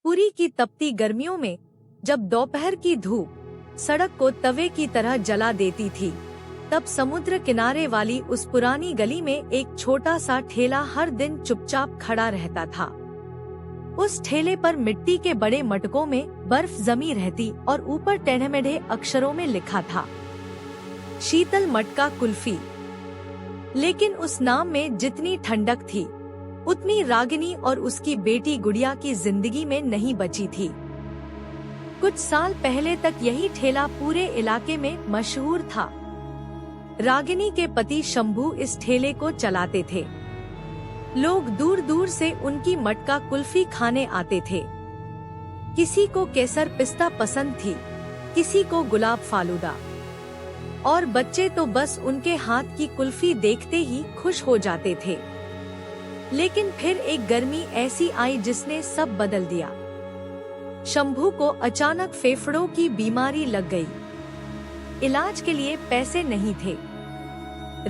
पुरी की तपती गर्मियों में जब दोपहर की धूप सड़क को तवे की तरह जला देती थी, तब समुद्र किनारे वाली उस पुरानी गली में एक छोटा सा ठेला हर दिन चुपचाप खड़ा रहता था। उस ठेले पर मिट्टी के बड़े मटकों में बर्फ जमी रहती और ऊपर टेढ़े-मेढ़े अक्षरों में लिखा था, शीतल मटका कुल्फी। लेकिन उस नाम में जितनी ठंडक थी, उतनी रागिनी और उसकी बेटी गुड़िया की जिंदगी में नहीं बची थी। कुछ साल पहले तक यही ठेला पूरे इलाके में मशहूर था। रागिनी के पति शंभू इस ठेले को चलाते थे। लोग दूर दूर से उनकी मटका कुल्फी खाने आते थे। किसी को केसर पिस्ता पसंद थी, किसी को गुलाब फालूदा, और बच्चे तो बस उनके हाथ की कुल्फी देखते ही खुश हो जाते थे। लेकिन फिर एक गर्मी ऐसी आई जिसने सब बदल दिया। शंभू को अचानक फेफड़ों की बीमारी लग गई। इलाज के लिए पैसे नहीं थे।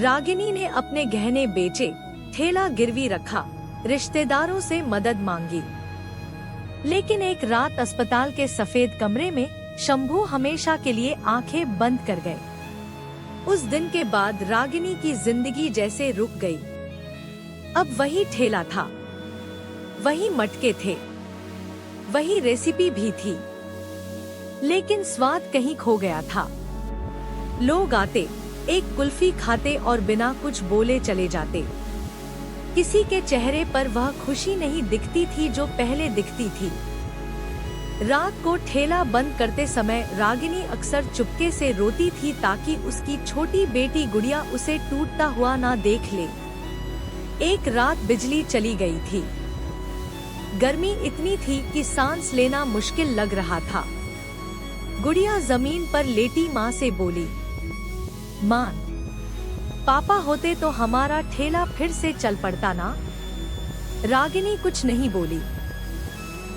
रागिनी ने अपने गहने बेचे, ठेला गिरवी रखा, रिश्तेदारों से मदद मांगी। लेकिन एक रात अस्पताल के सफेद कमरे में शंभू हमेशा के लिए आंखें बंद कर गए। उस दिन के बाद रागिनी की जिंदगी जैसे रुक गई। अब वही ठेला था, वही मटके थे, वही रेसिपी भी थी, लेकिन स्वाद कहीं खो गया था। लोग आते, एक कुल्फी खाते और बिना कुछ बोले चले जाते। किसी के चेहरे पर वह खुशी नहीं दिखती थी जो पहले दिखती थी। रात को ठेला बंद करते समय रागिनी अक्सर चुपके से रोती थी ताकि उसकी छोटी बेटी गुड़िया उसे टूटता हुआ ना देख ले। एक रात बिजली चली गई थी। गर्मी इतनी थी कि सांस लेना मुश्किल लग रहा था। गुड़िया जमीन पर लेटी माँ से बोली, माँ, पापा होते तो हमारा ठेला फिर से चल पड़ता ना। रागिनी कुछ नहीं बोली,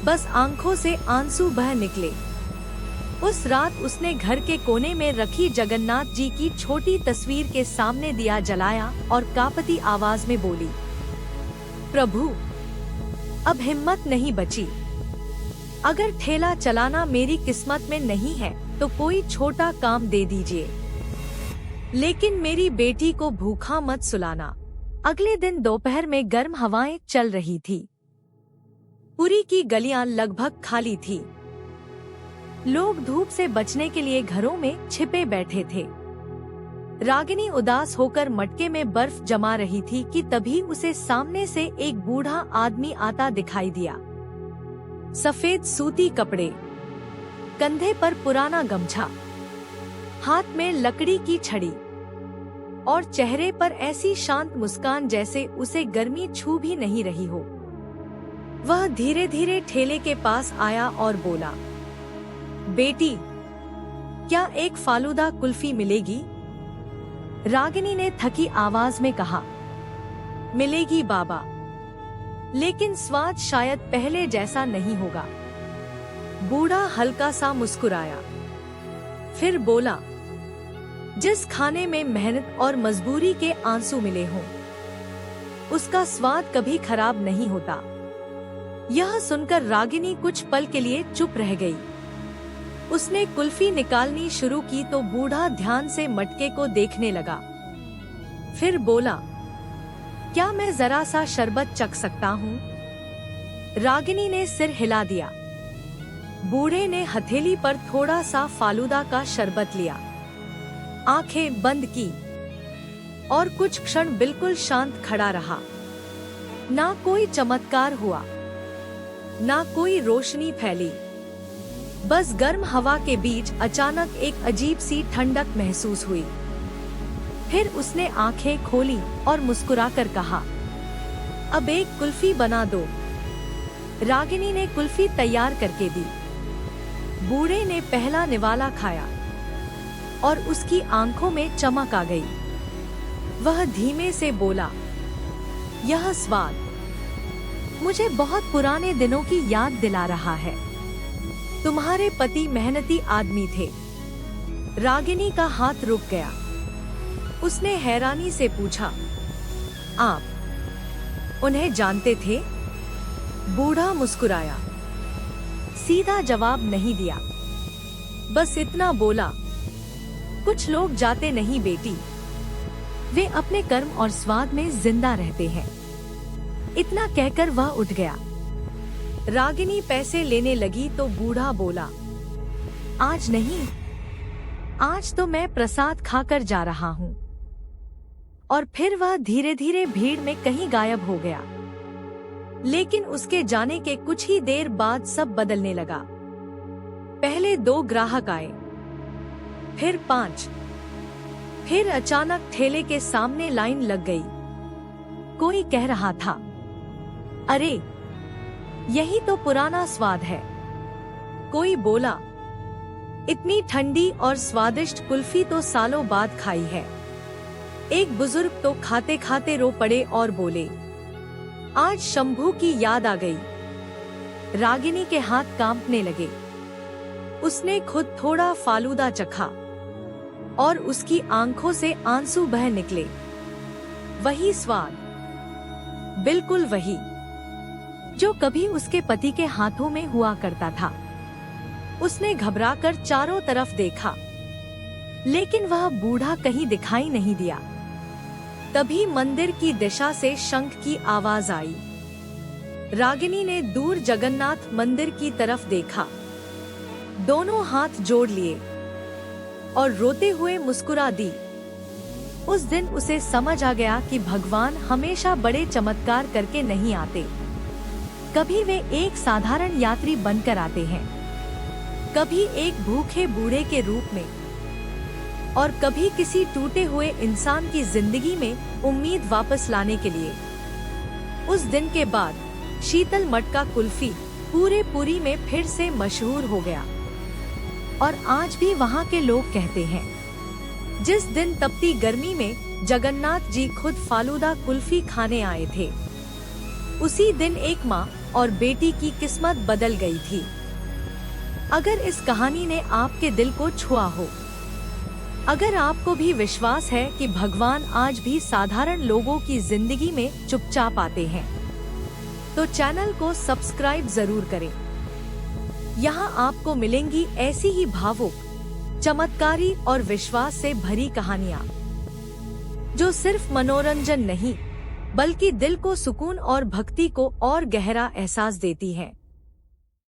बस आंखों से आंसू बह निकले। उस रात उसने घर के कोने में रखी जगन्नाथ जी की छोटी तस्वीर के सामने दिया जलाया और कांपती आवाज में बोली, प्रभु, अब हिम्मत नहीं बची। अगर ठेला चलाना मेरी किस्मत में नहीं है तो कोई छोटा काम दे दीजिए, लेकिन मेरी बेटी को भूखा मत सुलाना। अगले दिन दोपहर में गर्म हवाएं चल रही थी। पुरी की गलियां लगभग खाली थी। लोग धूप से बचने के लिए घरों में छिपे बैठे थे। रागिनी उदास होकर मटके में बर्फ जमा रही थी कि तभी उसे सामने से एक बूढ़ा आदमी आता दिखाई दिया। सफेद सूती कपड़े, कंधे पर पुराना गमछा, हाथ में लकड़ी की छड़ी और चेहरे पर ऐसी शांत मुस्कान जैसे उसे गर्मी छू भी नहीं रही हो। वह धीरे धीरे ठेले के पास आया और बोला, बेटी, क्या एक फालूदा कुल्फी मिलेगी? रागिनी ने थकी आवाज में कहा, मिलेगी बाबा, लेकिन स्वाद शायद पहले जैसा नहीं होगा। बूढ़ा हल्का सा मुस्कुराया, फिर बोला, जिस खाने में मेहनत और मजबूरी के आंसू मिले हों, उसका स्वाद कभी खराब नहीं होता। यह सुनकर रागिनी कुछ पल के लिए चुप रह गई। उसने कुल्फी निकालनी शुरू की तो बूढ़ा ध्यान से मटके को देखने लगा। फिर बोला, क्या मैं जरा सा शरबत चख सकता हूँ? रागिनी ने सिर हिला दिया। बूढ़े ने हथेली पर थोड़ा सा फालूदा का शरबत लिया, आंखें बंद की और कुछ क्षण बिल्कुल शांत खड़ा रहा। ना कोई चमत्कार हुआ, ना कोई रोशनी फैली, बस गर्म हवा के बीच अचानक एक अजीब सी ठंडक महसूस हुई। फिर उसने आंखें खोली और मुस्कुराकर कहा, अब एक कुल्फी बना दो। रागिनी ने कुल्फी तैयार करके दी। बूढ़े ने पहला निवाला खाया और उसकी आंखों में चमक आ गई। वह धीमे से बोला, यह स्वाद मुझे बहुत पुराने दिनों की याद दिला रहा है। तुम्हारे पति मेहनती आदमी थे। रागिनी का हाथ रुक गया। उसने हैरानी से पूछा, आप उन्हें जानते थे? बूढ़ा मुस्कुराया, सीधा जवाब नहीं दिया, बस इतना बोला, कुछ लोग जाते नहीं बेटी, वे अपने कर्म और स्वाद में जिंदा रहते हैं। इतना कहकर वह उठ गया। रागिनी पैसे लेने लगी तो बूढ़ा बोला, आज नहीं, आज तो मैं प्रसाद खाकर जा रहा हूँ। और फिर वह धीरे धीरे भीड़ में कहीं गायब हो गया। लेकिन उसके जाने के कुछ ही देर बाद सब बदलने लगा। पहले 2 ग्राहक आए, फिर 5, फिर अचानक ठेले के सामने लाइन लग गई। कोई कह रहा था, अरे यही तो पुराना स्वाद है। कोई बोला, इतनी ठंडी और स्वादिष्ट कुल्फी तो सालों बाद खाई है। एक बुजुर्ग तो खाते खाते रो पड़े और बोले, आज शंभू की याद आ गई। रागिनी के हाथ कांपने लगे। उसने खुद थोड़ा फालूदा चखा और उसकी आंखों से आंसू बह निकले। वही स्वाद, बिल्कुल वही, जो कभी उसके पति के हाथों में हुआ करता था। उसने घबराकर चारों तरफ देखा, लेकिन वह बूढ़ा कहीं दिखाई नहीं दिया। तभी मंदिर की दिशा से शंख की आवाज आई। रागिनी ने दूर जगन्नाथ मंदिर की तरफ देखा, दोनों हाथ जोड़ लिए और रोते हुए मुस्कुरा दी। उस दिन उसे समझ आ गया कि भगवान हमेशा बड़े चमत्कार करके नहीं आते। कभी वे एक साधारण यात्री बनकर आते हैं, कभी एक भूखे बूढ़े के रूप में, और कभी किसी टूटे हुए इंसान की जिंदगी में उम्मीद वापस लाने के लिए। उस दिन के बाद शीतल मटका कुल्फी पूरे पुरी में फिर से मशहूर हो गया। और आज भी वहाँ के लोग कहते हैं, जिस दिन तपती गर्मी में जगन्नाथ जी खुद फालूदा कुल्फी खाने आए थे, उसी दिन एक माँ और बेटी की किस्मत बदल गई थी। अगर इस कहानी ने आपके दिल को छुआ हो, अगर आपको भी विश्वास है कि भगवान आज भी साधारण लोगों की जिंदगी में चुपचाप आते हैं, तो चैनल को सब्सक्राइब जरूर करें। यहाँ आपको मिलेंगी ऐसी ही भावुक, चमत्कारी और विश्वास से भरी कहानियाँ, जो सिर्फ मनोरंजन नहीं, बल्कि दिल को सुकून और भक्ति को और गहरा एहसास देती हैं।